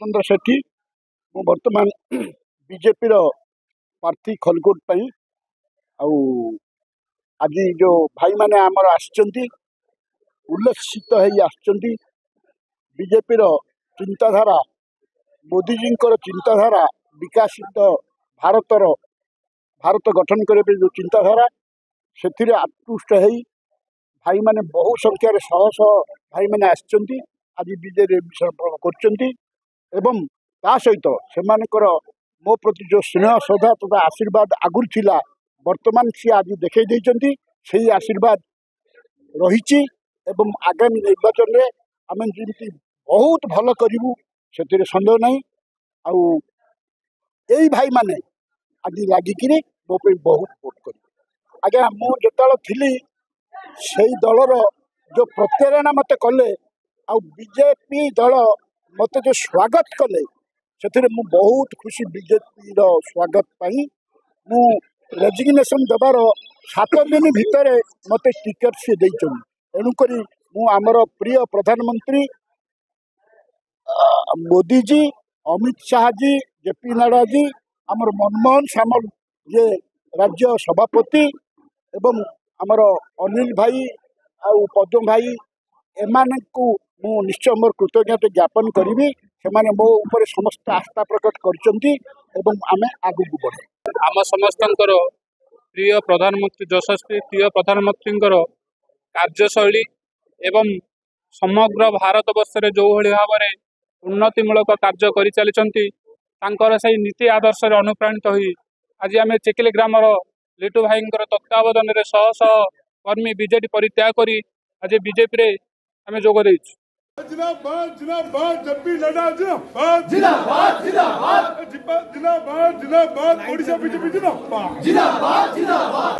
चंद्र सेठी मु वर्तमान बीजेपी प्रार्थी खलकोट पाई आज जो भाई माने आमर आछंती उल्लसित होती बीजेपी चिंताधारा मोदीजी चिंताधारा विकासित भारत गठन करने जो चिंताधारा से आकृष्ट हो भाई माने बहु संख्यार शह शह भाई माने आछंती आज विजय कर सहित से मो प्रति जो स्नेह श्रद्धा तथा आशीर्वाद आगुरी थिला वर्तमान सी आज देखते से आशीर्वाद रही आगामी निर्वाचन में आम जमी बहुत भल करूँ से सन्देह नहीं आई भाई माने आज लगिक मो बहुत वोट कर आज्ञा मुझे थी से दलर जो प्रत्यारणा मत कले बीजेपी दल मत जो स्वागत कले से बहुत खुशी बीजेपी स्वागत पाई मु रेजिग्नेशन देवार 7 दिन भितर मत टिकेट सी तेणुक आमर प्रिय प्रधानमंत्री मोदी जी अमित शाह जी जेपी नड्डा जी आमर मनमोहन सामल ये राज्य सभापति एवं आमर अनिल भाई पद्म भाई एमान को मु निश्चय मोर कृतज्ञता ज्ञापन करी से मो ऊपर समस्त आस्था प्रकट करें आगे बढ़े आम समस्त प्रिय प्रधानमंत्री यशस्वी प्रिय प्रधानमंत्री कार्यशैली एवं समग्र भारत वर्ष में जो भाव में उन्नतिमूलक कार्य कर चली से नीति आदर्श अनुप्राणित हो आज आम चिकिली ग्रामर लिटू भाई तत्वावधान में शह शह कर्मी बीजेडी परित्याग कर आज बीजेपी आम जोग देइछु। जिंदाबाद जिंदाबाद जेपी नड्डा जिंदाबाद जिंदाबाद जिंदाबाद जिंदाबाद जिंदाबाद ओडिशा बीजेपी जिंदाबाद जिंदाबाद जिंदाबाद।